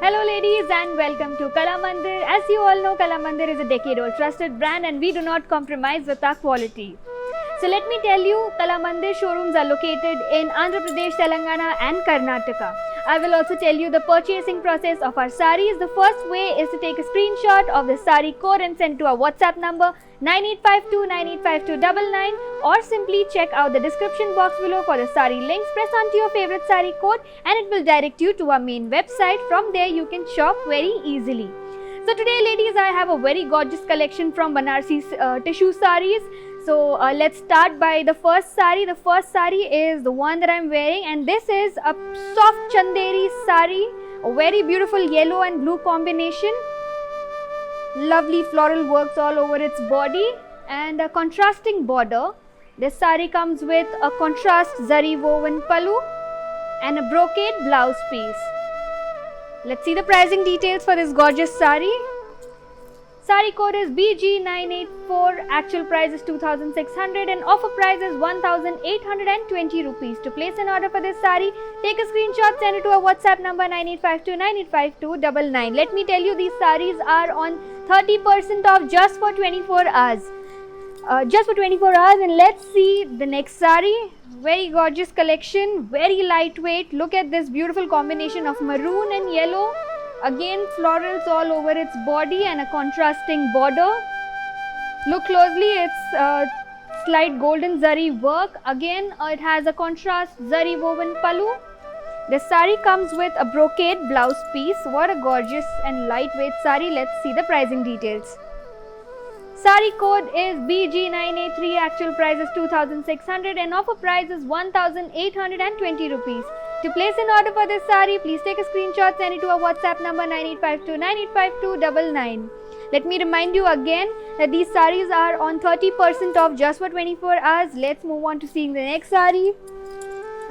Hello ladies and welcome to Kala Mandir. As you all know, Kala Mandir is a decade-old trusted brand and we do not compromise with our quality. So let me tell you, Kala Mandir showrooms are located in Andhra Pradesh, Telangana and Karnataka. I will also tell you the purchasing process of our sarees. The first way is to take a screenshot of the saree code and send to our WhatsApp number 9852985299 or simply check out the description box below for the saree links. Press onto your favorite saree code and it will direct you to our main website. From there you can shop very easily. So today ladies, I have a very gorgeous collection from Banarsi tissue sarees. So let's start by the first saree. The first saree is the one that I'm wearing and this is a soft chanderi saree, a very beautiful yellow and blue combination. Lovely floral works all over its body and a contrasting border. This saree comes with a contrast zari woven pallu and a brocade blouse piece. Let's see the pricing details for this gorgeous saree. Saree code is BG984, actual price is 2600 and offer price is 1820 rupees. To place an order for this saree, take a screenshot, send it to our WhatsApp number 9852985299. Let me tell you, these sarees are on 30% off just for 24 hours. And let's see the next saree. Very gorgeous collection, very lightweight. Look at this beautiful combination of maroon and yellow. Again, florals all over its body and a contrasting border. Look closely, it's slight golden zari work. Again, it has a contrast zari woven pallu. The saree comes with a brocade blouse piece. What a gorgeous and lightweight saree. Let's see the pricing details. Saree code is BG983, actual price is 2600 and offer price is 1820 rupees. To place an order for this saree, please take a screenshot, send it to our WhatsApp number 9852985299. Let me remind you again that these sarees are on 30% off just for 24 hours. Let's move on to seeing the next saree.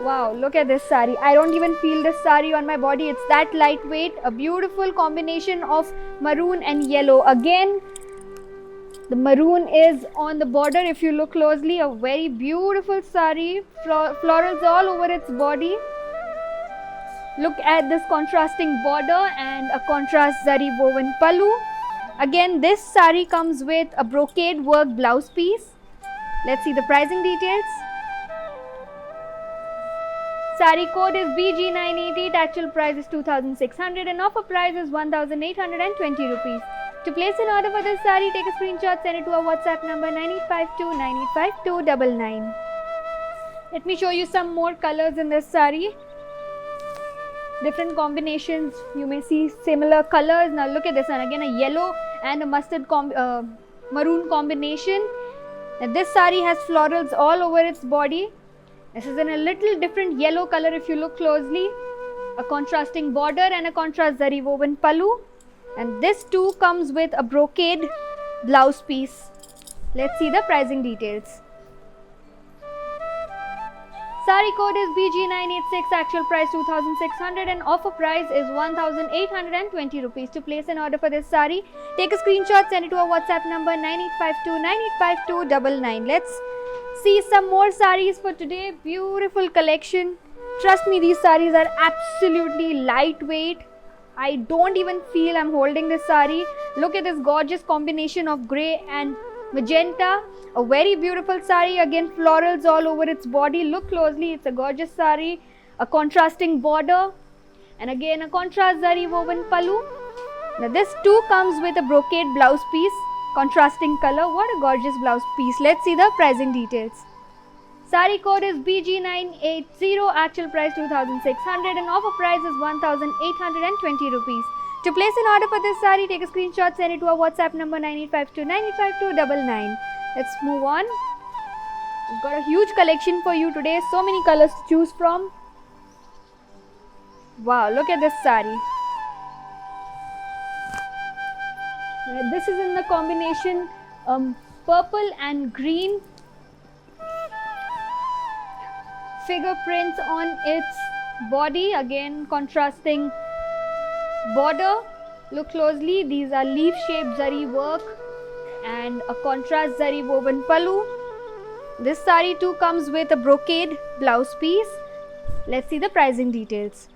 Wow, look at this saree. I don't even feel this saree on my body. It's that lightweight. A beautiful combination of maroon and yellow. Again, the maroon is on the border. If you look closely, a very beautiful saree. Florals all over its body. Look at this contrasting border and a contrast zari woven pallu. Again, this saree comes with a brocade work blouse piece. Let's see the pricing details. Saree code is BG988, actual price is 2600 and offer price is 1820 rupees. To place an order for this saree, take a screenshot, send it to our WhatsApp number 9852985299. Let me show you some more colors in this saree. Different combinations, you may see similar colors. Now look at this one, again a yellow and a mustard maroon combination. And this saree has florals all over its body. This is in a little different yellow color if you look closely. A contrasting border and a contrast zari woven pallu. And this too comes with a brocade blouse piece. Let's see the pricing details. Saree code is BG986, actual price 2600 and offer price is 1820 rupees. To place an order for this saree, take a screenshot, send it to our WhatsApp number 9852985299. Let's see some more sarees for today. Beautiful collection. Trust me, these sarees are absolutely lightweight. I don't even feel I'm holding this saree. Look at this gorgeous combination of grey and magenta. A very beautiful saree. Again, florals all over its body. Look closely, it's a gorgeous saree. A contrasting border and again a contrast zari woven pallu. Now this too comes with a brocade blouse piece. Contrasting color. What a gorgeous blouse piece. Let's see the pricing details. Saree code is BG980, actual price 2600 and offer price is 1820 rupees. To place an order for this saree, take a screenshot, send it to our WhatsApp number 9852985299. Let's move on. We've got a huge collection for you today. So many colors to choose from. Wow, look at this saree. This is in the combination purple and green. Fingerprints on its body, again contrasting border. Look closely, these are leaf shaped zari work and a contrast zari woven pallu. This saree too comes with a brocade blouse piece. Let's see the pricing details.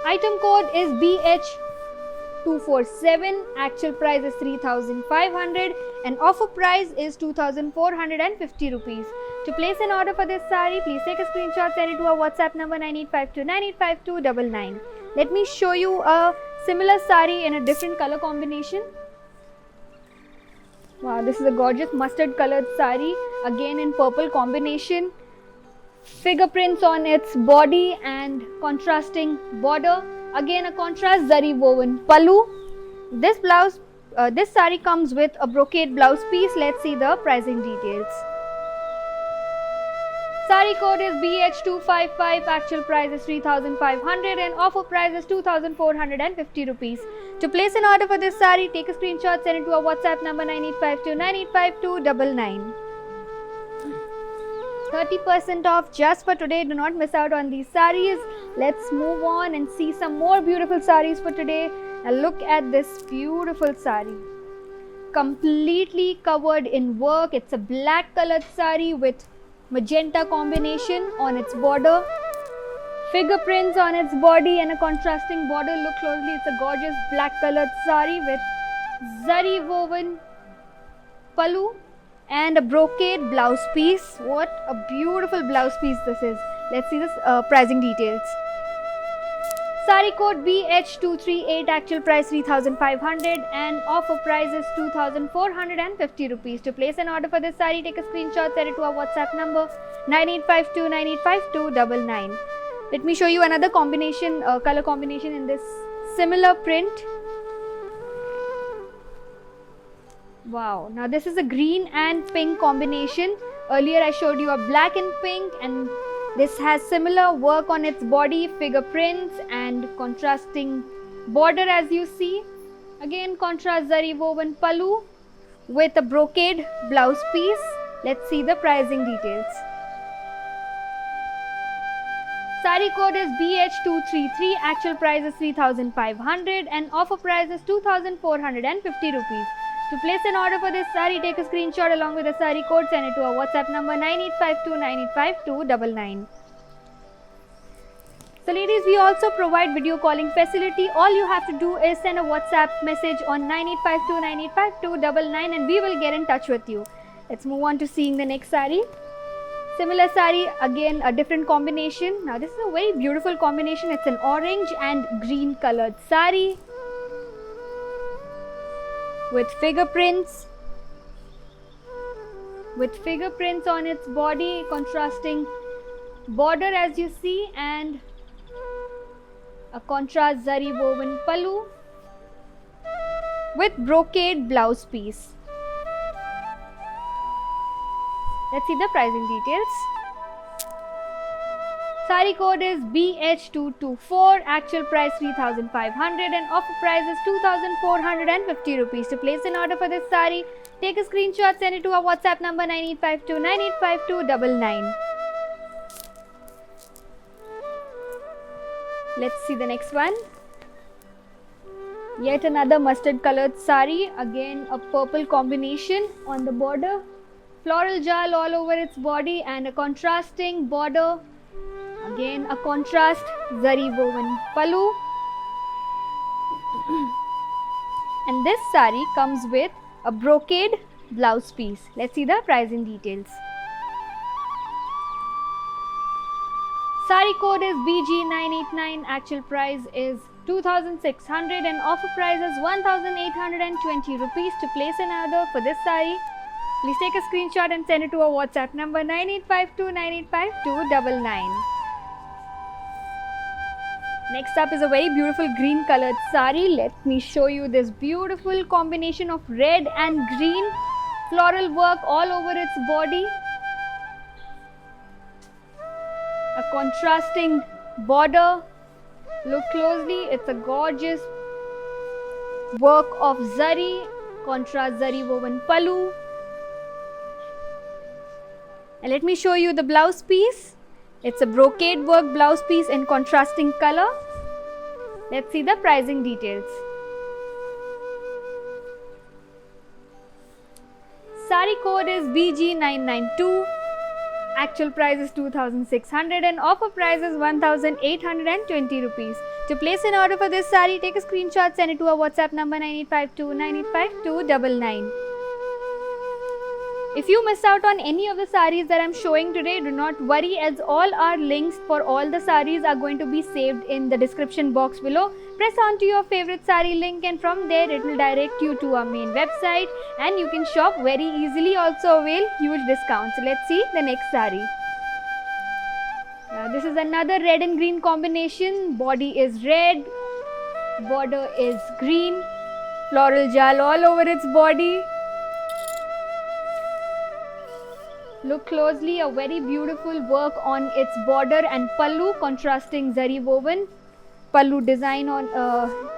Item code is BH247. Actual price is 3,500 and offer price is 2,450 rupees. To place an order for this sari, please take a screenshot, send it to our WhatsApp number 9852985299. Let me show you a similar sari in a different color combination. Wow, this is a gorgeous mustard colored sari, again in purple combination. Figure prints on its body and contrasting border. Again a contrast zari woven pallu. This sari comes with a brocade blouse piece. Let's see the pricing details. Sari code is BH255. Actual price is 3,500 and offer price is 2,450 rupees. To place an order for this sari, take a screenshot, send it to our WhatsApp number 9852985299. 30% off just for today. Do not miss out on these saris. Let's move on and see some more beautiful saris for today. Now look at this beautiful sari. Completely covered in work. It's a black colored sari with magenta combination on its border. Figure prints on its body and a contrasting border. Look closely. It's a gorgeous black colored sari with zari woven pallu and a brocade blouse piece. What a beautiful blouse piece this is. Let's see this pricing details. Sari code BH238. Actual price 3,500 and offer price is 2,450 rupees. To place an order for this sari, take a screenshot, send it to our WhatsApp number 9852985299. Let me show you another combination, color combination in this similar print. Wow, now this is a green and pink combination. Earlier I showed you a black and pink, and this has similar work on its body, figure prints and contrasting border as you see. Again contrast zari woven pallu with a brocade blouse piece. Let's see the pricing details. Sari code is BH233. Actual price is 3,500 and offer price is 2,450 rupees. To place an order for this sari, take a screenshot along with the sari code, send it to our WhatsApp number 9852985299. So ladies, we also provide video calling facility. All you have to do is send a WhatsApp message on 9852985299 and we will get in touch with you. Let's move on to seeing the next sari. Similar sari, again a different combination. Now this is a very beautiful combination. It's an orange and green colored sari with fingerprints on its body, contrasting border as you see, and a contrast zari woven pallu with brocade blouse piece. Let's see the pricing details. Sari code is BH224. Actual price 3,500 and offer price is 2,450 rupees. To place an order for this sari, take a screenshot, send it to our WhatsApp number 9852985299. Let's see the next one. Yet another mustard colored sari, again a purple combination on the border. Floral jal all over its body and a contrasting border. Again a contrast zari woven pallu. And this sari comes with a brocade blouse piece. Let's see the pricing details. Sari code is BG989. Actual price is 2,600 and offer price is 1,820 rupees. To place an order for this sari, please take a screenshot and send it to our WhatsApp number 9852985299. Next up is a very beautiful green colored sari. Let me show you this beautiful combination of red and green. Floral work all over its body. A contrasting border. Look closely, it's a gorgeous work of zari, contrast zari woven pallu. And let me show you the blouse piece. It's a brocade work blouse piece in contrasting color. Let's see the pricing details. Sari code is BG992. Actual price is 2,600 and offer price is 1,820 rupees. To place an order for this saree, take a screenshot, send it to our WhatsApp number 9852 985299. If you miss out on any of the sarees that I'm showing today, do not worry, as all our links for all the sarees are going to be saved in the description box below. Press on to your favorite saree link and from there it will direct you to our main website and you can shop very easily, also avail huge discounts. So let's see the next saree. This is another red and green combination. Body is red, border is green, floral jal all over its body. Look closely, a very beautiful work on its border and pallu, contrasting zari woven pallu design on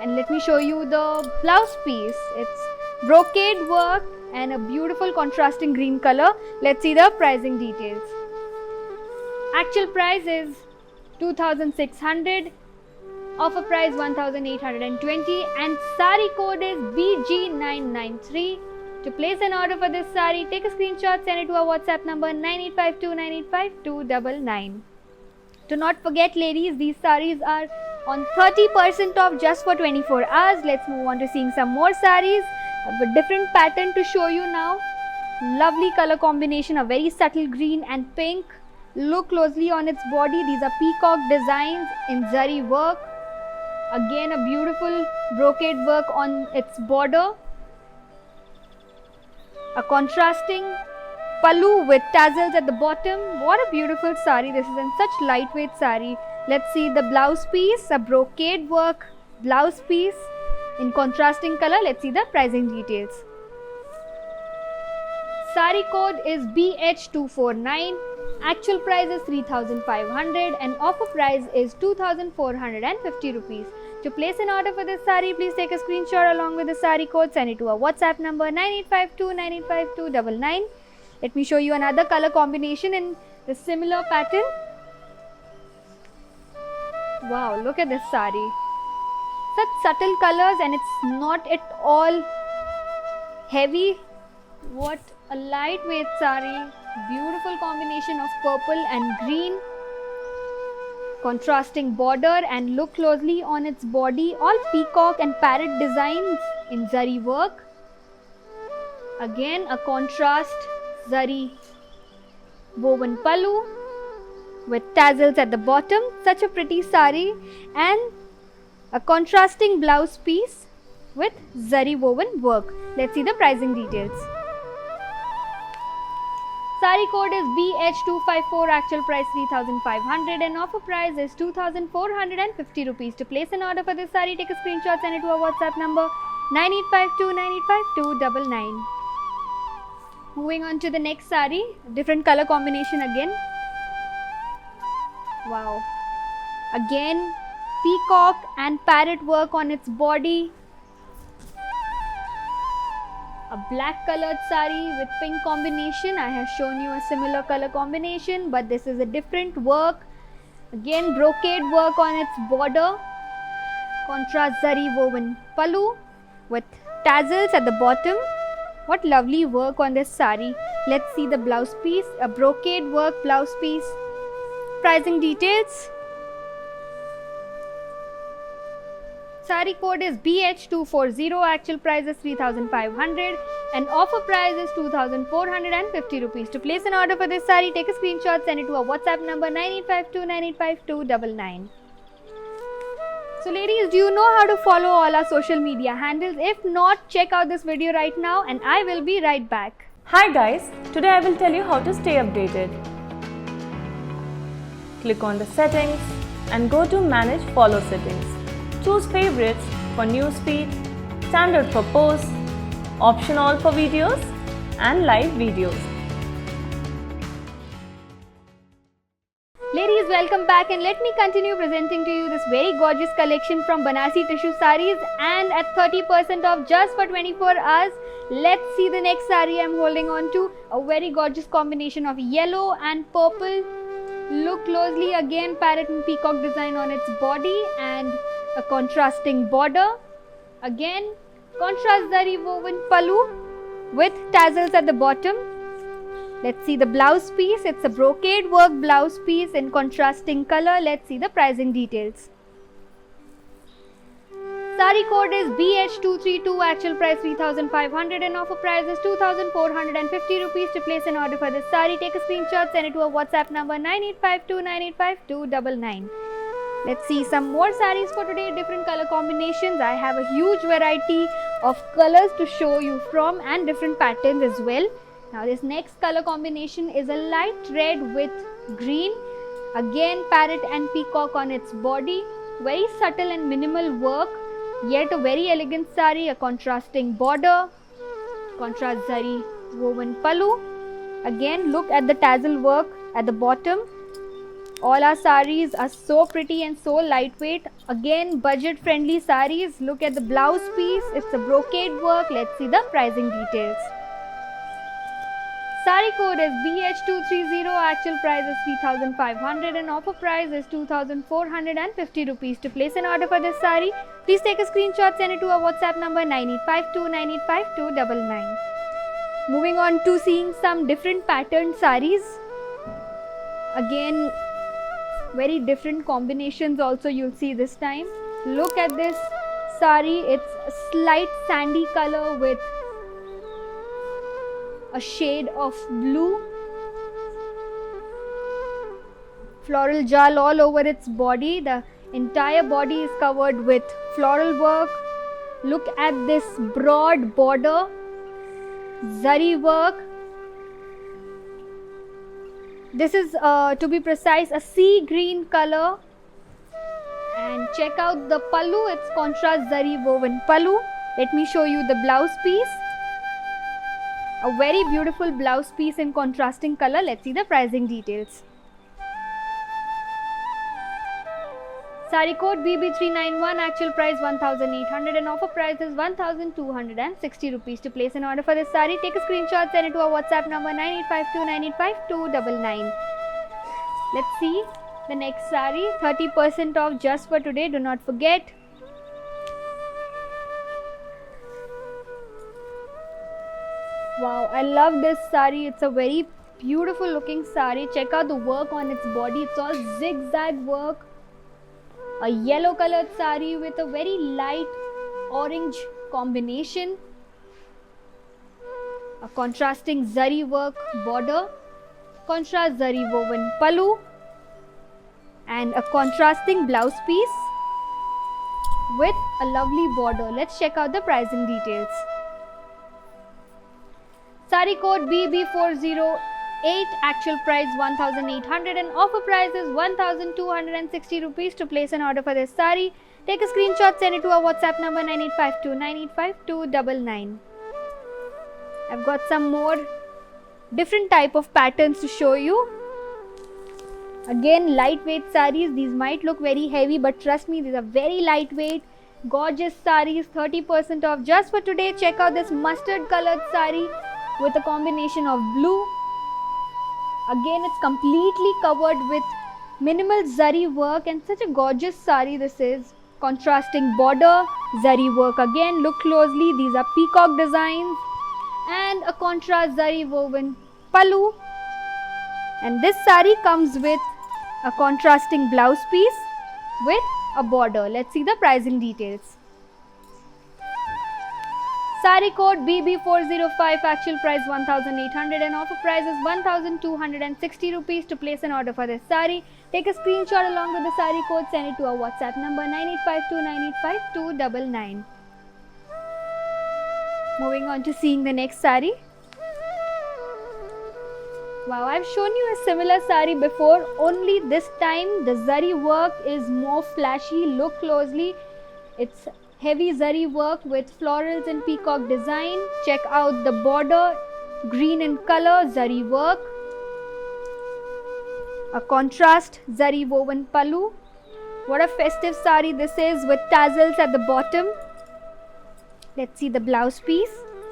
and let me show you the blouse piece. It's brocade work and a beautiful contrasting green color. Let's see the pricing details. Actual price is 2,600, offer price 1,820 and saree code is BG993. To place an order for this saree, take a screenshot, send it to our WhatsApp number 9852 985299. Do not forget, ladies, these sarees are on 30% off just for 24 hours. Let's move on to seeing some more sarees with different pattern to show you now. Lovely color combination, a very subtle green and pink. Look closely on its body. These are peacock designs in zari work. Again, a beautiful brocade work on its border. A contrasting pallu with tassels at the bottom. What a beautiful saree. This is in such lightweight saree. Let's see the blouse piece, a brocade work blouse piece in contrasting color. Let's see the pricing details. Saree code is BH249. Actual price is 3,500 and offer price is 2,450 rupees. To place an order for this saree, please take a screenshot along with the saree code, send it to our WhatsApp number 9852 985299. Let me show you another color combination in the similar pattern. Wow, look at this saree. Such subtle colors and it's not at all heavy. What a lightweight saree. Beautiful combination of purple and green. Contrasting border and look closely on its body, all peacock and parrot designs in zari work. Again, a contrast zari woven pallu with tassels at the bottom. Such a pretty saree and a contrasting blouse piece with zari woven work. Let's see the pricing details. Saree code is BH254, actual price 3,500 and offer price is 2,450 rupees. To place an order for this saree, take a screenshot, send it to our WhatsApp number 9852 985299. Moving on to the next saree, different color combination again. Wow. Again, peacock and parrot work on its body. A black colored saree with pink combination. I have shown you a similar color combination, but this is a different work. Again, brocade work on its border. Contrast zari woven pallu with tassels at the bottom. What lovely work on this saree. Let's see the blouse piece. A brocade work blouse piece. Pricing details. Saree code is BH240, actual price is 3,500 and offer price is 2,450 rupees. To place an order for this saree, take a screenshot, send it to our WhatsApp number 9852 985299. So ladies, do you know how to follow all our social media handles? If not, check out this video right now and I will be right back. Hi guys, today I will tell you how to stay updated. Click on the settings and go to manage follow settings. Choose favorites for newsfeed, standard for posts, option all for videos and live videos. Ladies, welcome back and let me continue presenting to you this very gorgeous collection from Banarsi tissue sarees and at 30% off just for 24 hours. Let's see the next saree I'm holding on to. A very gorgeous combination of yellow and purple. Look closely, again parrot and peacock design on its body and a contrasting border. Again, contrast zari woven pallu with tassels at the bottom. Let's see the blouse piece. It's a brocade work blouse piece in contrasting color. Let's see the pricing details. Sari code is BH232, actual price 3,500 and offer price is 2,450 rupees. To place an order for this sari, take a screenshot, send it to our WhatsApp number 9852985299. Let's see some more saris for today, different color combinations. I have a huge variety of colors to show you from and different patterns as well. Now this next color combination is a light red with green. Again parrot and peacock on its body. Very subtle and minimal work. Yet a very elegant sari, a contrasting border, contrast zari woven pallu. Again look at the tassel work at the bottom. All our saris are so pretty and so lightweight. Again budget friendly saris. Look at the blouse piece, it's a brocade work. Let's see the pricing details. Sari code is BH230, actual price is 3,500 and offer price is 2,450 rupees. To place an order for this sari, please take a screenshot, send it to our WhatsApp number 9852985299. Moving on to seeing some different patterned saris. Again, very different combinations also you'll see this time. Look at this sari, it's a slight sandy color with a shade of blue, floral jal all over its body. The entire body is covered with floral work. Look at this broad border, zari work. This is to be precise a sea green color. And check out the pallu, it's contrast zari woven pallu. Let me show you the blouse piece. A very beautiful blouse piece in contrasting color. Let's see the pricing details. Sari code BB391, actual price 1,800 and offer price is 1,260 rupees. To place an order for this sari, take a screenshot, send it to our WhatsApp number 9852985299. Let's see the next sari. 30% off just for today. Do not forget. Wow, I love this sari. It's a very beautiful looking sari. Check out the work on its body. It's all zigzag work. A yellow colored sari with a very light orange combination. A contrasting zari work border. Contrast zari woven pallu. And a contrasting blouse piece with a lovely border. Let's check out the pricing details. Sari code BB408, actual price 1,800 and offer price is 1,260 rupees. To place an order for this sari, take a screenshot, send it to our WhatsApp number 9852985299. I've got some more different type of patterns to show you. Again, lightweight saris. These might look very heavy, but trust me, these are very lightweight. Gorgeous saris, 30% off just for today. Check out this mustard colored sari with a combination of blue. Again, it's completely covered with minimal zari work and such a gorgeous sari this is. Contrasting border, zari work again. Look closely, these are peacock designs and a contrast zari woven pallu. And this sari comes with a contrasting blouse piece with a border. Let's see the pricing details. Sari code BB405, actual price 1,800 and offer price is 1,260 rupees. To place an order for this sari, take a screenshot along with the sari code, send it to our WhatsApp number 9852985299. Moving on to seeing the next sari. Wow, I've shown you a similar sari before, only this time the zari work is more flashy. Look closely, it's heavy zari work with florals and peacock design. Check out the border, green in color, zari work. A contrast zari woven pallu. What a festive sari this is with tassels at the bottom. Let's see the blouse piece.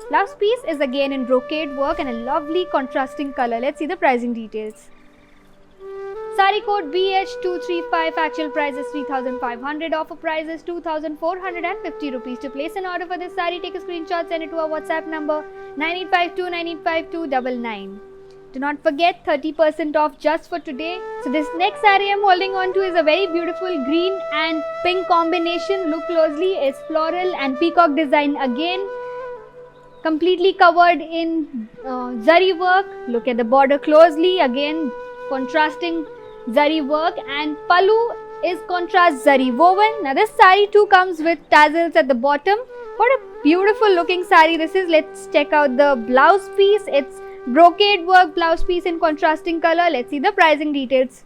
Blouse piece is again in brocade work and a lovely contrasting color. Let's see the pricing details. Sari code BH235, actual price is 3,500, offer price is 2,450 rupees. To place an order for this sari, take a screenshot, send it to our WhatsApp number 9852985299. Do not forget 30% off just for today. So this next saree I'm holding on to is a very beautiful green and pink combination. Look closely, it's floral and peacock design again. Completely covered in zari work. Look at the border closely, again contrasting zari work, and pallu is contrast zari woven. Now this saree too comes with tassels at the bottom. What a beautiful looking saree this is. Let's check out the blouse piece. It's brocade work blouse piece in contrasting color. Let's see the pricing details.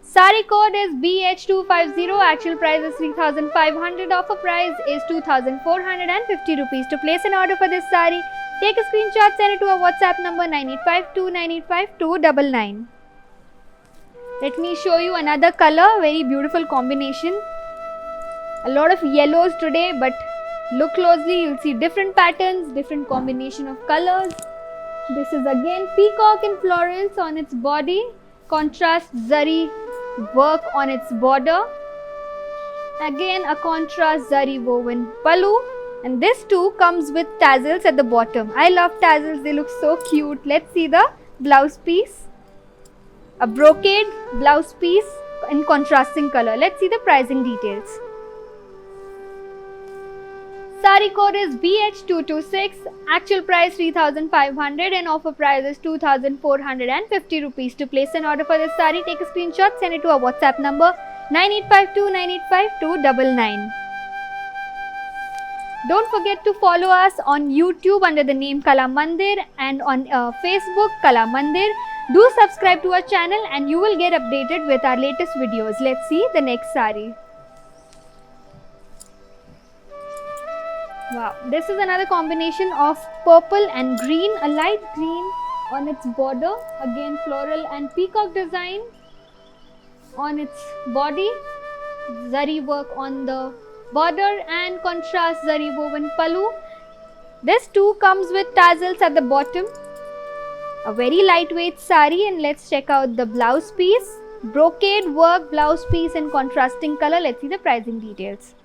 Saree code is BH250, actual price is 3,500, offer price is 2,450 rupees. To place an order for this saree, take a screenshot, send it to our WhatsApp number 9852985299. Let me show you another color, very beautiful combination. A lot of yellows today, but look closely, you'll see different patterns, different combination of colors. This is again peacock in florals on its body, contrast zari work on its border, again a contrast zari woven pallu, and this too comes with tassels at the bottom. I love tassels, they look so cute. Let's see the blouse piece, a brocade blouse piece in contrasting color. Let's see the pricing details. Saree code is BH226, actual price 3,500 and offer price is 2,450 rupees. To place an order for this saree, take a screenshot, send it to our WhatsApp number 9852985299. Don't forget to follow us on YouTube under the name Kala Mandir and on Facebook Kala Mandir. Do subscribe to our channel and you will get updated with our latest videos. Let's see the next saree. Wow, this is another combination of purple and green, a light green on its border, again floral and peacock design on its body, zari work on the border and contrast zari woven pallu. This too comes with tassels at the bottom, a very lightweight saree, and let's check out the blouse piece, brocade work blouse piece in contrasting color. Let's see the pricing details.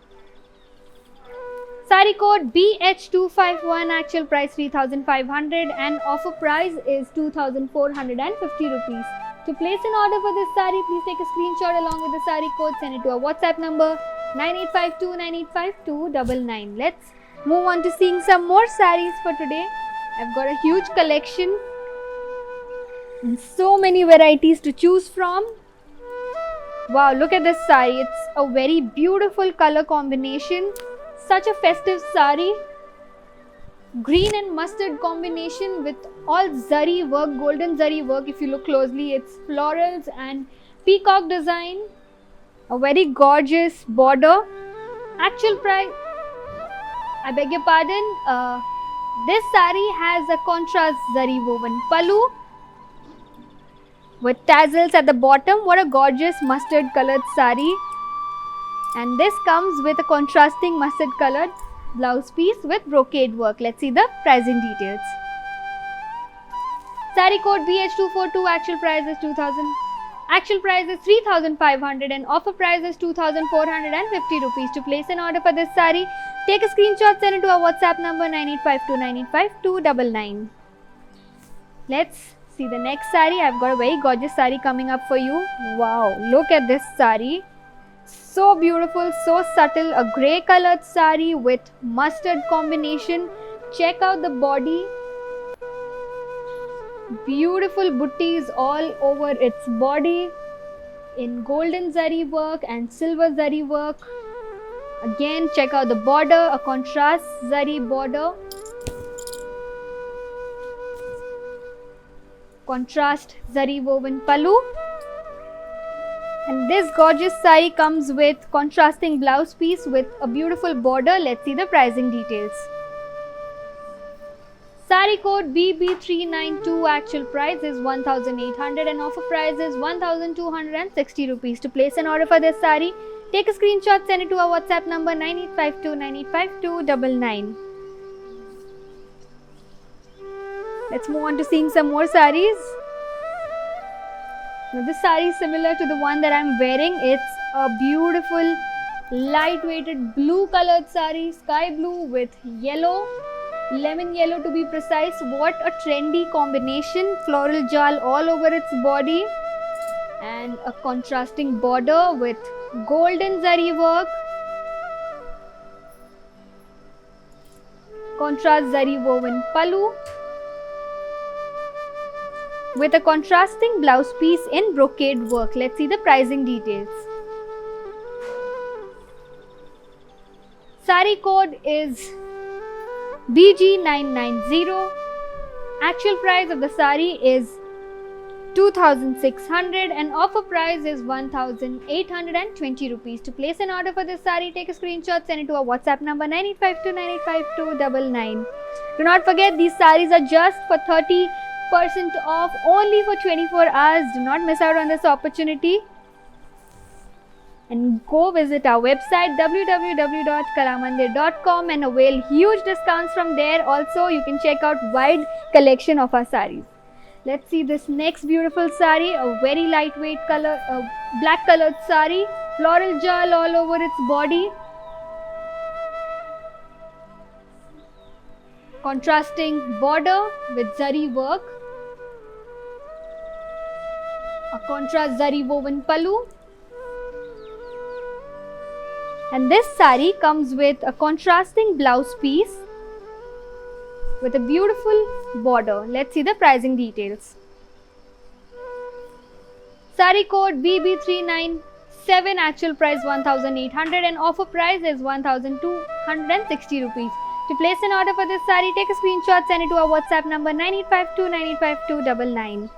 Saree code BH251, actual price 3,500 and offer price is 2,450 rupees. To place an order for this saree, please take a screenshot along with the saree code, send it to our WhatsApp number 9852985299. Let's move on to seeing some more sarees for today. I've got a huge collection and so many varieties to choose from. Wow, look at this saree. It's a very beautiful color combination. Such a festive saree, green and mustard combination with all zari work, golden zari work. If you look closely, it's florals and peacock design, a very gorgeous border. Actual price, I beg your pardon, this saree has a contrast zari woven pallu with tassels at the bottom. What a gorgeous mustard colored saree. And this comes with a contrasting mustard colored blouse piece with brocade work. Let's see the pricing details. Saree code BH242, actual price is 3,500 and offer price is 2,450 rupees. To place an order for this saree, take a screenshot, send it to our WhatsApp number 9852985299. Let's see the next saree. I've got a very gorgeous saree coming up for you. Wow, look at this saree. So beautiful, so subtle, a grey colored saree with mustard combination. Check out the body. Beautiful butties all over its body in golden zari work and silver zari work. Again, check out the border, a contrast zari border. Contrast zari woven pallu. And this gorgeous saree comes with contrasting blouse piece with a beautiful border. Let's see the pricing details. Saree code BB392, actual price is 1,800 and offer price is 1,260 rupees. To place an order for this saree, take a screenshot, send it to our WhatsApp number 9852985299. Let's move on to seeing some more sarees. Now this saree is similar to the one that I'm wearing. It's a beautiful light weighted blue colored saree, sky blue with yellow lemon yellow to be precise. What a trendy combination. Floral jal all over its body and a contrasting border with golden zari work. Contrast zari woven pallu with a contrasting blouse piece in brocade work. Let's see the pricing details. Sari code is BG990. Actual price of the sari is 2600 and offer price is 1820 rupees. To place an order for this sari, take a screenshot, send it to our WhatsApp number 9852985299. Do not forget, these saris are just for 30% off only for 24 hours. Do not miss out on this opportunity. And go visit our website www.kalamandir.com and avail huge discounts from there. Also, you can check out wide collection of our saris. Let's see this next beautiful sari, a very lightweight color, black colored sari, floral jal all over its body. Contrasting border with zari work. A contrast zari woven pallu. And this sari comes with a contrasting blouse piece with a beautiful border. Let's see the pricing details. Sari code BB397, actual price 1800 and offer price is 1260 rupees. To place an order for this sari, take a screenshot, send it to our WhatsApp number 9852985299.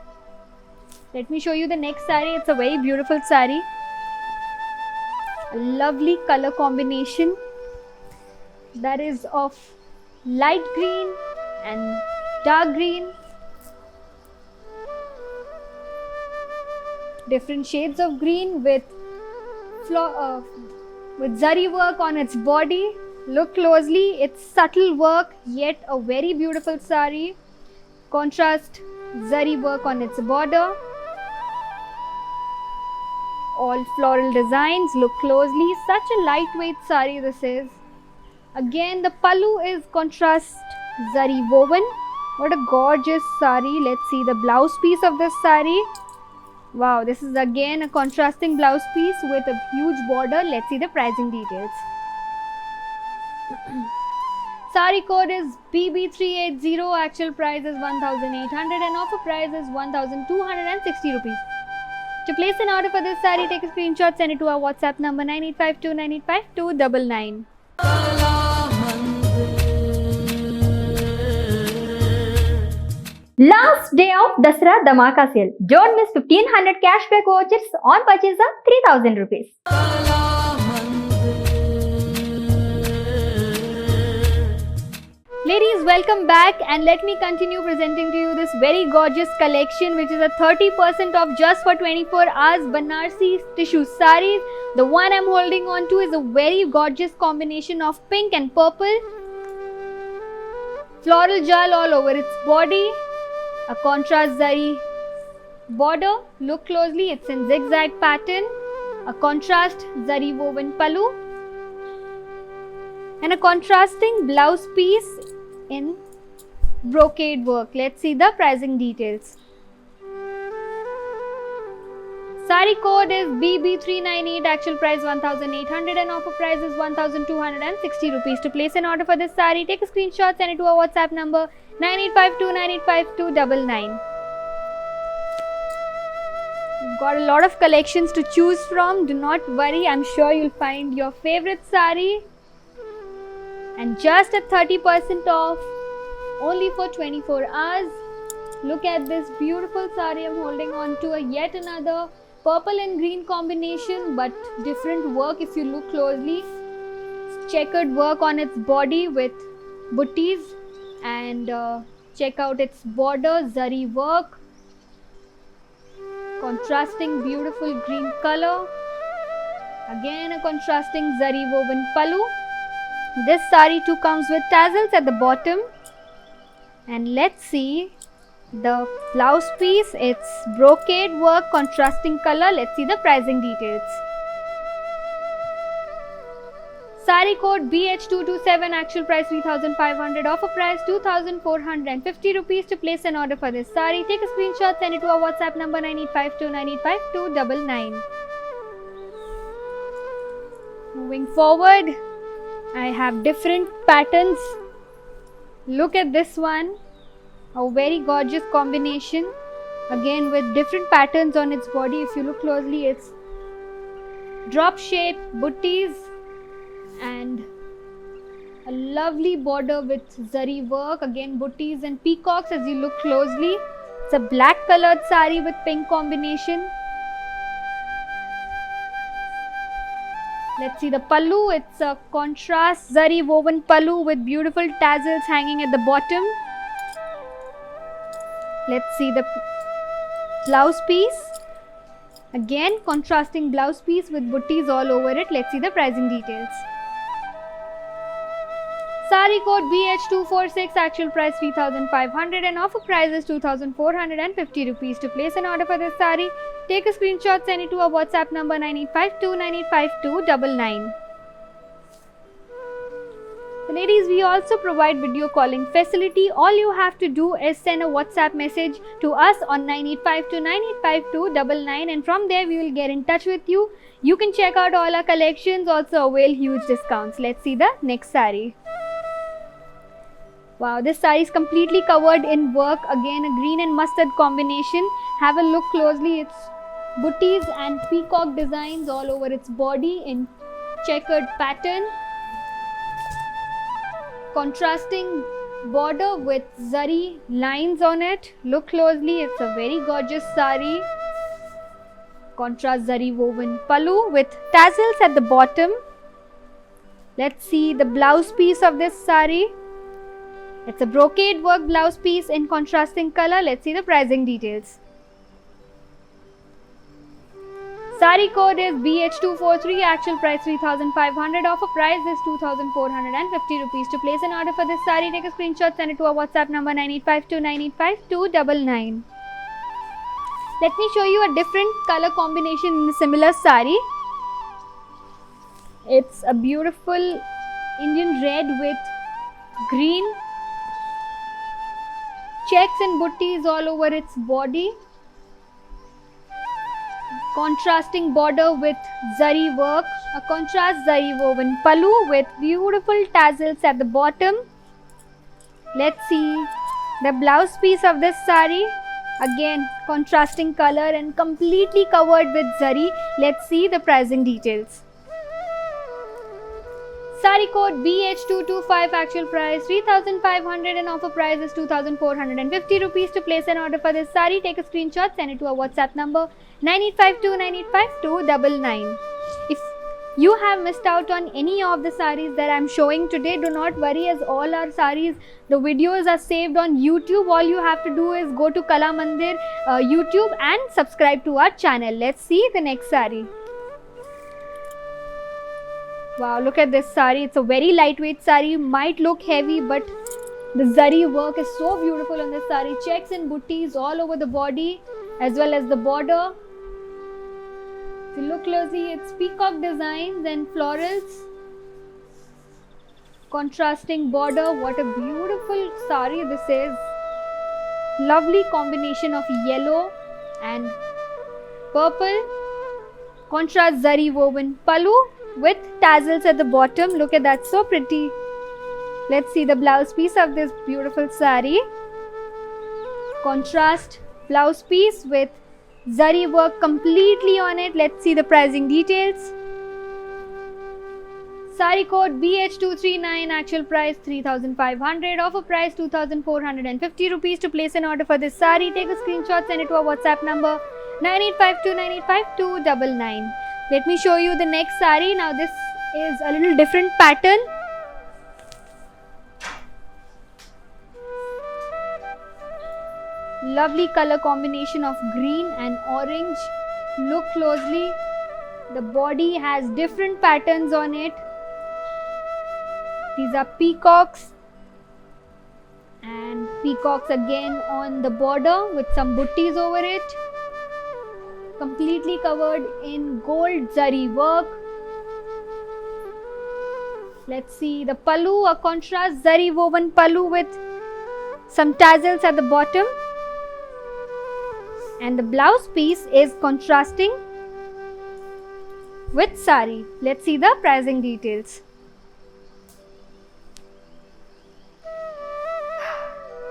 Let me show you the next sari. It's a very beautiful sari. A lovely color combination that is of light green and dark green. Different shades of green with zari work on its body. Look closely, it's subtle work yet a very beautiful sari. Contrast zari work on its border. All floral designs. Look closely. Such a lightweight sari this is. Again, the pallu is contrast zari woven. What a gorgeous sari. Let's see the blouse piece of this sari. Wow, this is again a contrasting blouse piece with a huge border. Let's see the pricing details. Sari code is BB380. Actual price is 1800 and offer price is 1260 rupees. To place an order for this sari, take a screenshot, send it to our WhatsApp number 9852985299. Last day of Dasra Dhamaka sale. Don't miss 1500 cashback vouchers on purchase of 3000 rupees. Ladies, welcome back and let me continue presenting to you this very gorgeous collection which is a 30% off just for 24 hours Banarsi tissue saris. The one I'm holding on to is a very gorgeous combination of pink and purple. Floral jal all over its body. A contrast zari border. Look closely, it's in zigzag pattern. A contrast zari woven pallu. And a contrasting blouse piece in brocade work. Let's see the pricing details. Sari code is BB398, actual price 1800 and offer price is 1260 rupees. To place an order for this sari, take a screenshot, send it to our WhatsApp number 9852985299. We've got a lot of collections to choose from. Do not worry, I'm sure you'll find your favorite sari. And just at 30% off, only for 24 hours. Look at this beautiful sari I'm holding on to, yet another purple and green combination but different work if you look closely. Checkered work on its body with butties and check out its border, zari work. Contrasting beautiful green color. Again a contrasting zari woven pallu. This sari too comes with tassels at the bottom. And let's see the blouse piece. It's brocade work, contrasting color. Let's see the pricing details. Sari code BH227, actual price 3,500, offer price 2,450 rupees. To place an order for this sari, take a screenshot, send it to our WhatsApp number 9852985299. Moving forward, I have different patterns. Look at this one, a very gorgeous combination, again with different patterns on its body. If you look closely, it's drop shape, butties, and a lovely border with zari work, again butties and peacocks as you look closely. It's a black colored sari with pink combination. Let's see the pallu. It's a contrast zari woven pallu with beautiful tassels hanging at the bottom. Let's see the blouse piece. Again contrasting blouse piece with butties all over it. Let's see the pricing details. Sari code BH246, actual price 3,500 and offer price is 2,450 rupees. To place an order for this sari, take a screenshot, send it to our WhatsApp number 9852985299. So ladies, we also provide video calling facility. All you have to do is send a WhatsApp message to us on 9852985299 and from there we will get in touch with you. You can check out all our collections, also avail huge discounts. Let's see the next sari. Wow, this sari is completely covered in work. Again, a green and mustard combination. Have a look closely. It's butties and peacock designs all over its body in checkered pattern. Contrasting border with zari lines on it. Look closely. It's a very gorgeous sari. Contrast zari woven pallu with tassels at the bottom. Let's see the blouse piece of this sari. It's a brocade work blouse piece in contrasting color. Let's see the pricing details. Sari code is BH243, actual price 3,500, offer price is 2,450 rupees. To place an order for this sari, take a screenshot, send it to our WhatsApp number 9852985299. Let me show you a different color combination in a similar sari. It's a beautiful Indian red with green checks and butties all over its body. Contrasting border with zari work, a contrast zari woven pallu with beautiful tassels at the bottom. Let's see the blouse piece of this sari. Again contrasting color and completely covered with zari. Let's see the pricing details. Sari code BH225, actual price 3,500 and offer price is 2,450 rupees. To place an order for this sari, take a screenshot, send it to our WhatsApp number 9852985299. If you have missed out on any of the saris that I am showing today, do not worry, as all our saris, the videos are saved on YouTube. All you have to do is go to Kala Mandir YouTube and subscribe to our channel. Let's see the next sari. Wow, look at this sari. It's a very lightweight sari. Might look heavy, but the zari work is so beautiful on this sari. Checks and butties all over the body as well as the border. If you look closely, it's peacock designs and florals. Contrasting border. What a beautiful sari this is. Lovely combination of yellow and purple. Contrast zari woven pallu with tassels at the bottom. Look at that, so pretty. Let's see the blouse piece of this beautiful sari. Contrast blouse piece with zari work completely on it. Let's see the pricing details. Sari code BH239, actual price 3,500, offer price 2,450 rupees. To place an order for this sari, take a screenshot, send it to our WhatsApp number 9852985299. Let me show you the next sari. Now this is a little different pattern. Lovely color combination of green and orange. Look closely. The body has different patterns on it. These are peacocks. And peacocks again on the border with some butties over it. Completely covered in gold zari work. Let's see the pallu, a contrast zari woven pallu with some tassels at the bottom. And the blouse piece is contrasting with sari. Let's see the pricing details.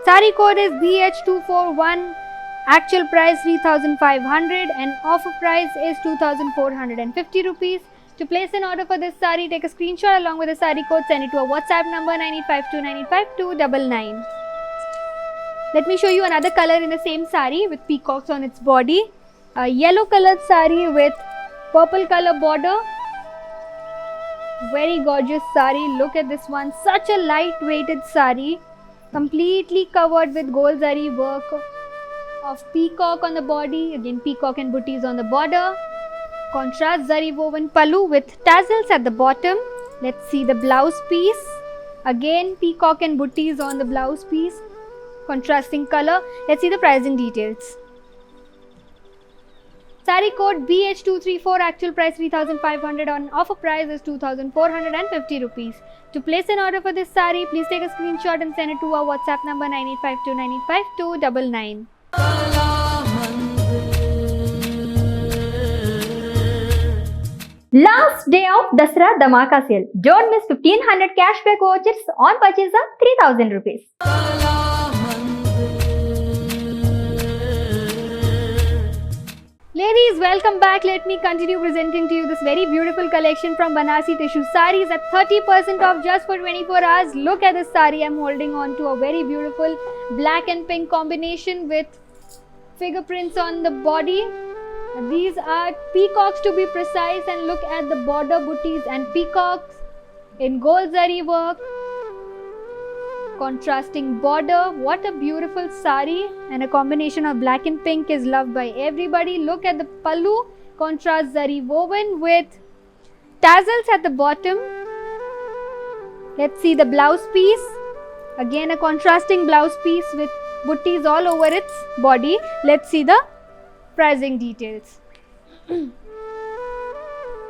Sari code is BH241. Actual price 3,500 and offer price is 2,450 rupees. To place an order for this sari, take a screenshot along with the sari code, send it to our WhatsApp number 9852952299. Let me show you another color in the same sari with peacocks on its body. A yellow colored sari with purple color border. Very gorgeous sari. Look at this one. Such a light weighted sari. Completely covered with gold zari work of peacock on the body. Again, peacock and booties on the border. Contrast zari woven pallu with tassels at the bottom. Let's see the blouse piece. Again, peacock and booties on the blouse piece. Contrasting color. Let's see the pricing details. Sari code BH234, actual price 3,500, on offer price is 2,450 rupees. To place an order for this sari, please take a screenshot and send it to our WhatsApp number 9852985299. Last day of Dasra Dhamaka sale. Don't miss 1500 cashback vouchers on purchase of 3,000 rupees. Ladies, welcome back. Let me continue presenting to you this very beautiful collection from Banarsi Tissue Saris at 30% off just for 24 hours. Look at this sari I'm holding on to, a very beautiful black and pink combination with fingerprints on the body. These are peacocks to be precise, and look at the border booties and peacocks in gold zari work. Contrasting border. What a beautiful sari, and a combination of black and pink is loved by everybody. Look at the pallu, contrast zari woven with tassels at the bottom. Let's see the blouse piece. Again, a contrasting blouse piece with butties all over its body. Let's see the pricing details.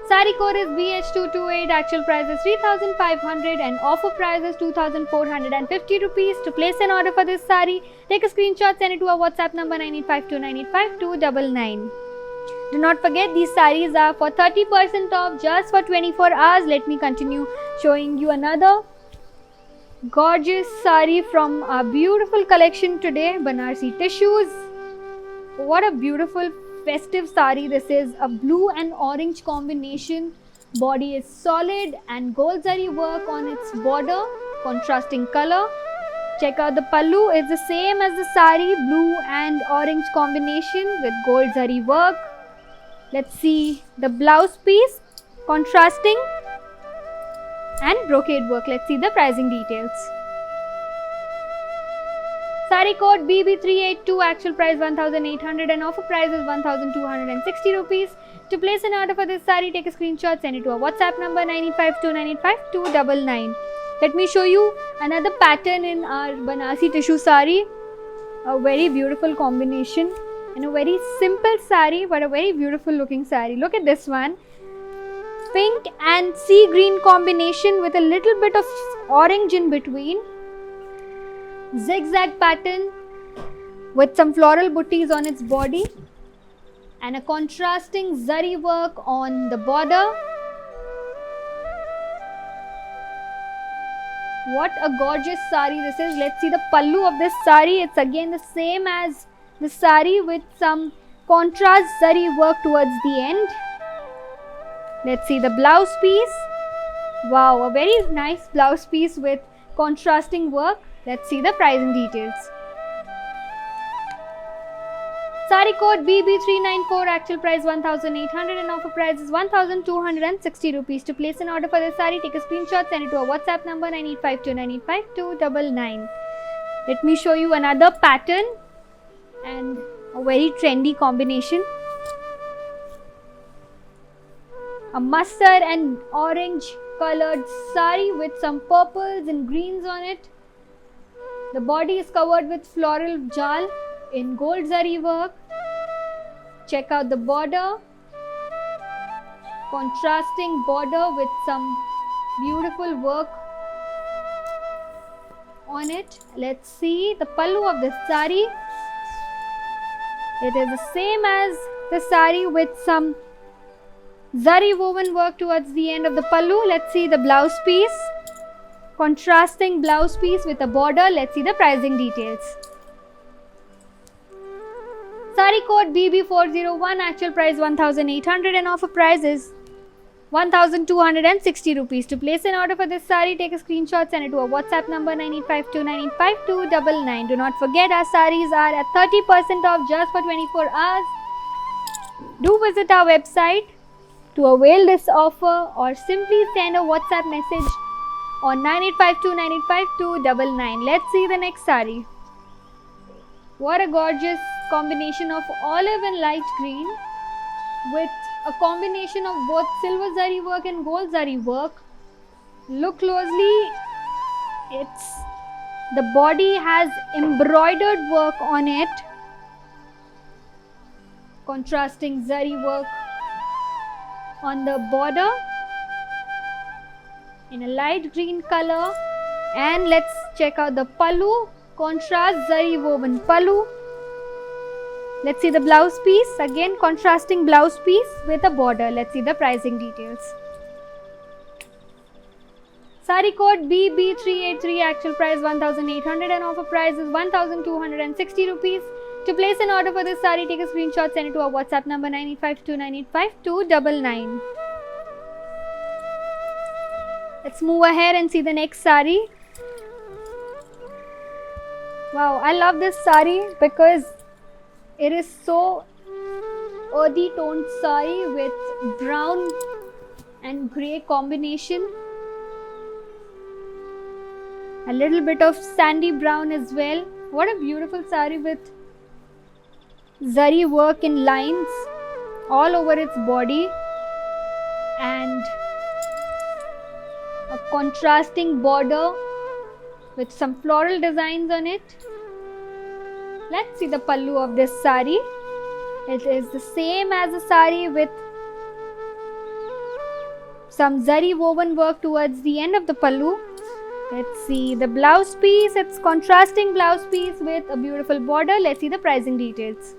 Sari code is BH228, actual price is 3,500 and offer price is 2,450 rupees. To place an order for this sari, take a screenshot, send it to our WhatsApp number 9852985299. Do not forget, these saris are for 30% off just for 24 hours. Let me continue showing you another gorgeous sari from our beautiful collection today, Banarsi Tissues. What a beautiful festive sari this is, a blue and orange combination. Body is solid and gold zari work on its border, contrasting color. Check out the pallu, it's the same as the sari, blue and orange combination with gold zari work. Let's see the blouse piece, contrasting and brocade work. Let's see the pricing details. Sari code BB382, actual price 1,800 and offer price is 1,260 rupees. To place an order for this sari, take a screenshot, send it to our WhatsApp number 9852985299. Let me show you another pattern in our Banarsi Tissue sari. A very beautiful combination and a very simple sari, but a very beautiful looking sari. Look at this one. Pink and sea green combination with a little bit of orange in between. Zigzag pattern with some floral booties on its body and a contrasting zari work on the border. What a gorgeous sari this is. Let's see the pallu of this sari. It's again the same as the sari with some contrast zari work towards the end. Let's see the blouse piece. Wow, a very nice blouse piece with contrasting work. Let's see the pricing details. Sari code BB394, actual price 1,800 and offer price is 1,260 rupees. To place an order for this sari, take a screenshot, send it to our WhatsApp number 9852985299. Let me show you another pattern and a very trendy combination. A mustard and orange colored sari with some purples and greens on it. The body is covered with floral jal in gold zari work. Check out the border. Contrasting border with some Beautiful work on it. Let's see the pallu of this sari. It is the same as the sari with some zari woven work towards the end of the pallu. Let's see the blouse piece. Contrasting blouse piece with a border. Let's see the pricing details. Sari code BB401, actual price 1800 and offer price is 1260 rupees. To place an order for this sari, take a screenshot, send it to our WhatsApp number 9852985299. Do not forget, our saris are at 30% off just for 24 hours. Do visit our website to avail this offer or simply send a WhatsApp message on 9852985299. Let's see the next sari. What a gorgeous combination of olive and light green with a combination of both silver zari work and gold zari work. Look closely. The body has embroidered work on it. Contrasting zari work on the border in a light green color. And let's check out the pallu. Contrast zari woven pallu. Let's see the blouse piece. Again, contrasting blouse piece with a border. Let's see the pricing details. Sari code BB383, actual price 1800 and offer price is 1260 rupees. To place an order for this sari, take a screenshot, send it to our WhatsApp number 9852985299. Let's move ahead and see the next sari. Wow, I love this sari because it is so earthy toned sari with brown and grey combination. A little bit of sandy brown as well. What a beautiful sari with zari work in lines all over its body and a contrasting border with some floral designs on it. Let's see the pallu of this sari. It is the same as a sari with some zari woven work towards the end of the pallu. Let's see the blouse piece. It's contrasting blouse piece with a beautiful border. Let's see the pricing details.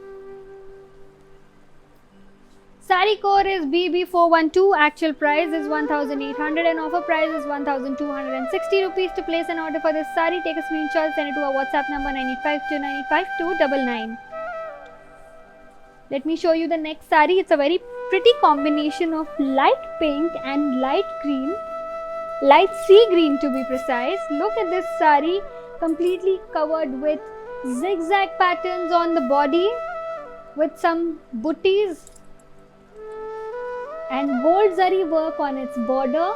Sari code is BB412. Actual price is 1800 and offer price is 1260 rupees. To place an order for this sari, take a screenshot, send it to our WhatsApp number 9852985299. Let me show you the next sari. It's a very pretty combination of light pink and light green. Light sea green to be precise. Look at this sari, completely covered with zigzag patterns on the body with some booties and gold zari work on its border.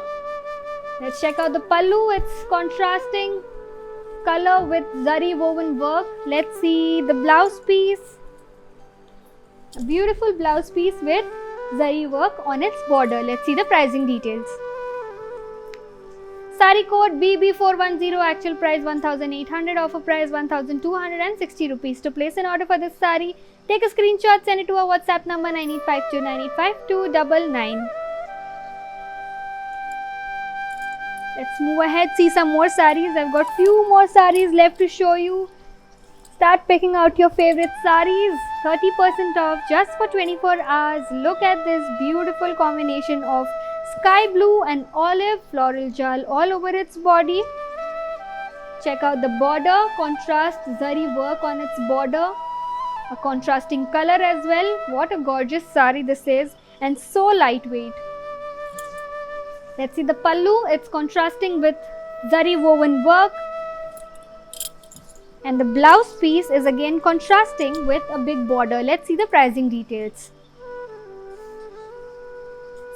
Let's check out the pallu. It's contrasting color with zari woven work. Let's see the blouse piece. A beautiful blouse piece with zari work on its border. Let's see the pricing details. Sari code BB410, actual price 1800, offer price 1260 rupees. To place an order for this sari, take a screenshot, send it to our WhatsApp number 9852985299. Let's move ahead, see some more saris. I've got few more saris left to show you. Start picking out your favorite saris. 30% off just for 24 hours. Look at this beautiful combination of sky blue and olive floral jal all over its body. Check out the border, contrast zari work on its border. A contrasting color as well. What a gorgeous sari this is, and so lightweight. Let's see the pallu. It's contrasting with zari woven work. And the blouse piece is again contrasting with a big border. Let's see the pricing details.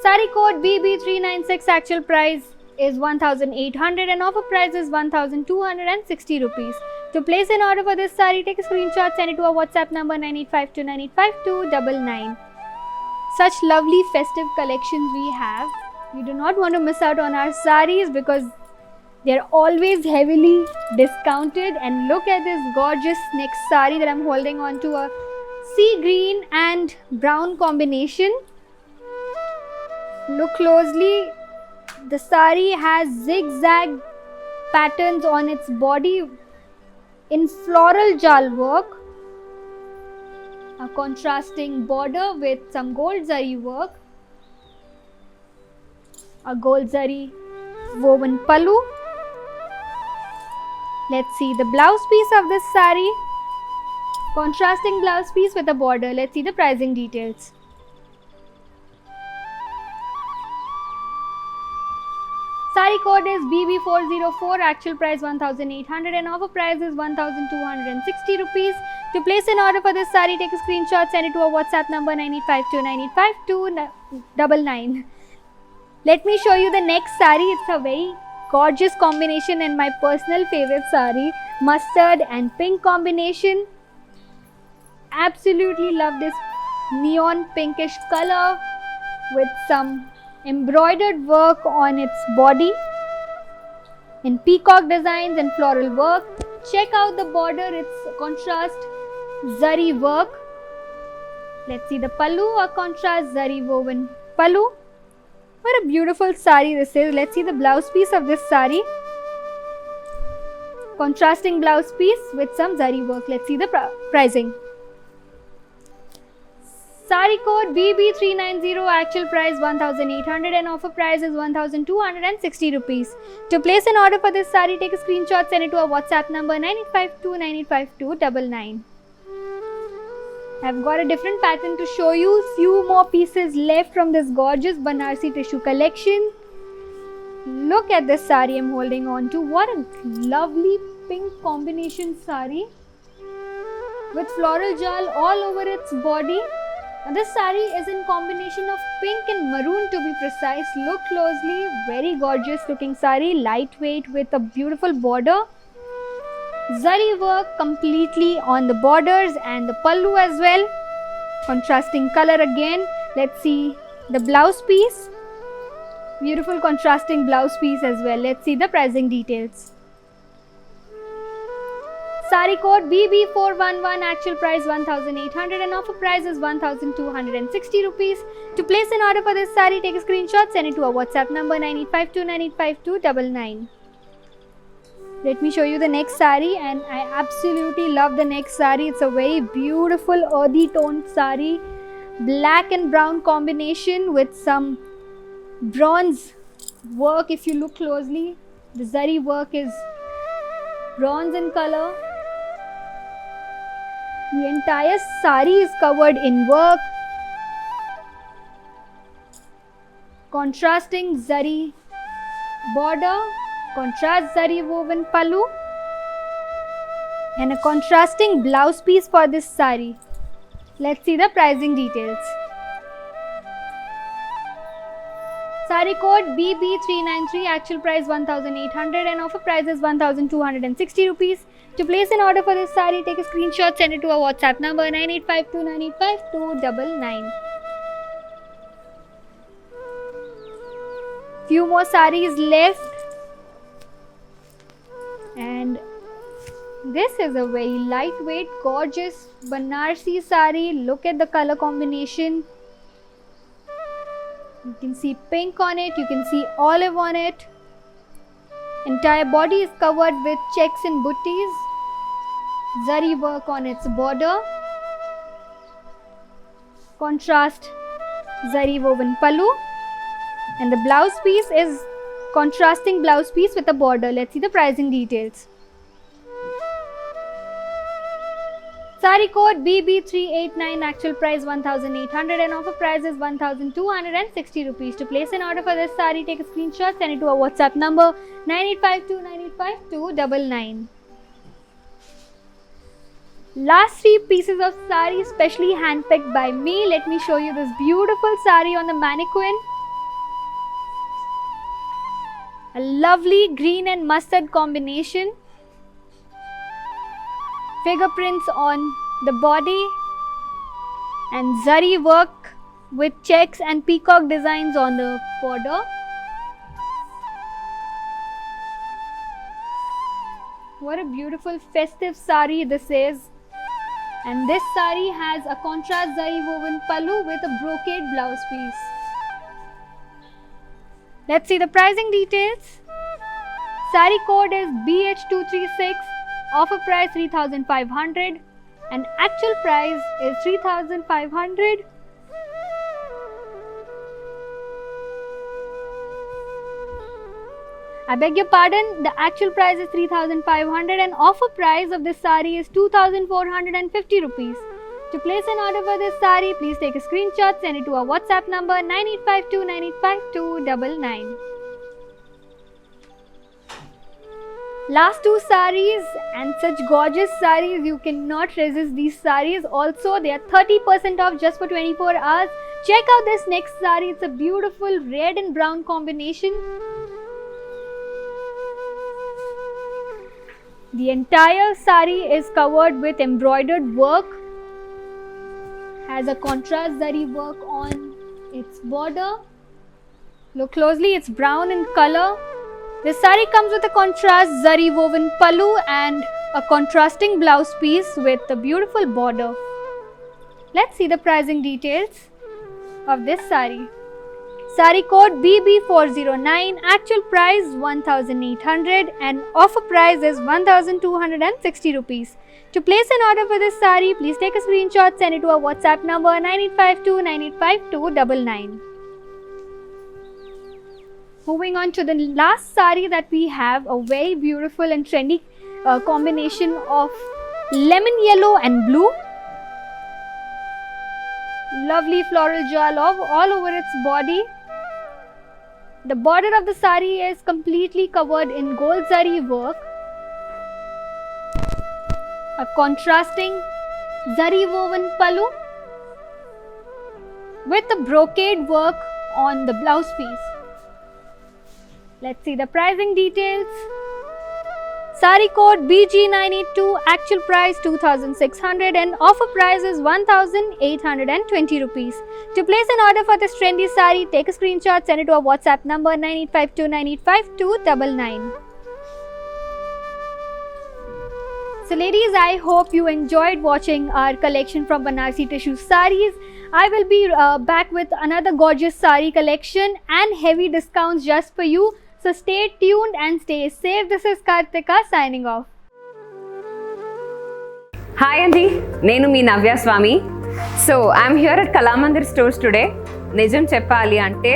Sari code BB396, actual price is 1800 and offer price is 1260 rupees. To place an order for this sari, take a screenshot, send it to our WhatsApp number 9852985299. Such lovely festive collections we have. You do not want to miss out on our saris because they're always heavily discounted. And look at this gorgeous next sari that I'm holding on to, a sea green and brown combination. Look closely. The sari has zigzag patterns on its body in floral jal work, a contrasting border with some gold zari work, a gold zari woven pallu. Let's see the blouse piece of this sari. Contrasting blouse piece with a border. Let's see the pricing details. Sari code is BB404, actual price 1800 and offer price is 1260 rupees. To place an order for this sari, take a screenshot, send it to our WhatsApp number 9852985299. Let me show you the next sari. It's a very gorgeous combination and my personal favorite sari. Mustard and pink combination. Absolutely love this neon pinkish color with some embroidered work on its body in peacock designs and floral work. Check out the border, it's contrast zari work. Let's see the pallu, a contrast zari woven pallu. What a beautiful sari this is. Let's see the blouse piece of this sari. Contrasting blouse piece with some zari work. Let's see the pricing. Sari code BB390, actual price 1800 and offer price is 1260 rupees. To place an order for this sari, take a screenshot, send it to our WhatsApp number 9852985299. I've got a different pattern to show you. Few more pieces left from this gorgeous Banarsi tissue collection. Look at this sari I'm holding on to. What a lovely pink combination sari with floral jal all over its body. Now this sari is in combination of pink and maroon to be precise. Look closely, very gorgeous looking sari, lightweight with a beautiful border. Zari work completely on the borders and the pallu as well. Contrasting color again. Let's see the blouse piece. Beautiful contrasting blouse piece as well. Let's see the pricing details. Sari code BB411, actual price 1800 and offer price is 1260 rupees. To place an order for this sari, take a screenshot, send it to our WhatsApp number 9852985299. Let me show you the next sari, and I absolutely love the next sari. It's a very beautiful earthy toned sari, black and brown combination with some bronze work. If you look closely, the zari work is bronze in color. The entire sari is covered in work. Contrasting zari border, contrast zari woven pallu, and a contrasting blouse piece for this sari. Let's see the pricing details. Sari code BB393, actual price 1800 and offer price is 1260 rupees. To place an order for this sari, take a screenshot, send it to our WhatsApp number 9852985299. Few more saris left. And this is a very lightweight, gorgeous Banarsi sari. Look at the color combination. You can see pink on it, you can see olive on it. Entire body is covered with checks and butties. Zari work on its border. Contrast zari woven pallu. And the blouse piece is contrasting blouse piece with a border. Let's see the pricing details. Sari code BB389, actual price 1800 and offer price is 1260 rupees. To place an order for this sari, take a screenshot, send it to our WhatsApp number 9852985299. Last 3 pieces of sari specially handpicked by me. Let me show you this beautiful sari on the mannequin. A lovely green and mustard combination. Fingerprints on the body and zari work with checks and peacock designs on the border. What a beautiful festive sari this is. And this sari has a contrast zari woven pallu with a brocade blouse piece. Let's see the pricing details. Sari code is BH236, offer price 3,500 and actual price is 3,500. I beg your pardon, the actual price is 3,500 and offer price of this sari is 2,450 rupees. To place an order for this sari, please take a screenshot, send it to our WhatsApp number 9852985299. Last two saris, and such gorgeous saris, you cannot resist these saris. Also, they are 30% off just for 24 hours. Check out this next sari, it's a beautiful red and brown combination. The entire sari is covered with embroidered work, has a contrast zari work on its border. Look closely, it's brown in color. This sari comes with a contrast zari woven pallu and a contrasting blouse piece with a beautiful border. Let's see the pricing details of this sari. Sari code BB409, actual price 1,800 and offer price is 1,260 rupees. To place an order for this sari, please take a screenshot, send it to our WhatsApp number 9852985299. Moving on to the last sari that we have, a very beautiful and trendy combination of lemon yellow and blue. Lovely floral jewel all over its body. The border of the sari is completely covered in gold zari work. A contrasting zari woven pallu with the brocade work on the blouse piece. Let's see the pricing details. Sari code BG982, actual price 2,600 and offer price is 1,820 rupees. To place an order for this trendy sari, take a screenshot, send it to our WhatsApp number 9852985299. So ladies, I hope you enjoyed watching our collection from Banarsi Tissue Saris. I will be back with another gorgeous sari collection and heavy discounts just for you. So stay tuned and stay safe. This is Kartika signing off. Hi Andy, నేను మీ నవ్య స్వామి. So I'm here at Kalamandir stores today. నిజం చెప్పాలి అంటే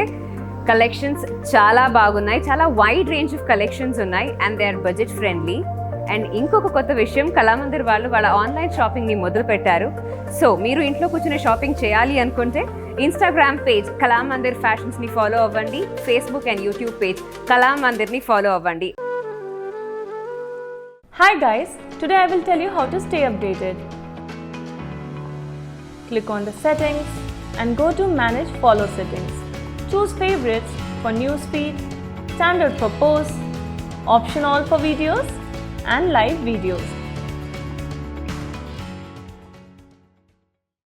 collections చాలా బాగున్నాయి, చాలా wide range of collections ఉన్నాయి and they are budget friendly. And ఇంకొక కొత్త విషయం, కళామందిర్ వాళ్ళు వాళ్ళ ఆన్లైన్ షాపింగ్ని మొదలు పెట్టారు. సో మీరు ఇంట్లో కూర్చుని షాపింగ్ చేయాలి అనుకుంటే ఇన్స్టాగ్రామ్ పేజ్ కళామందిర్ ఫ్యాషన్స్ని ఫాలో అవ్వండి, ఫేస్బుక్ అండ్ యూట్యూబ్ పేజ్ కళామందిర్ని ఫాలో అవ్వండి. Hi guys, today I will tell you how to stay updated. Click on the settings and go to manage follow settings. Choose favorites for newsfeed, standard for posts, option all for videos and live videos.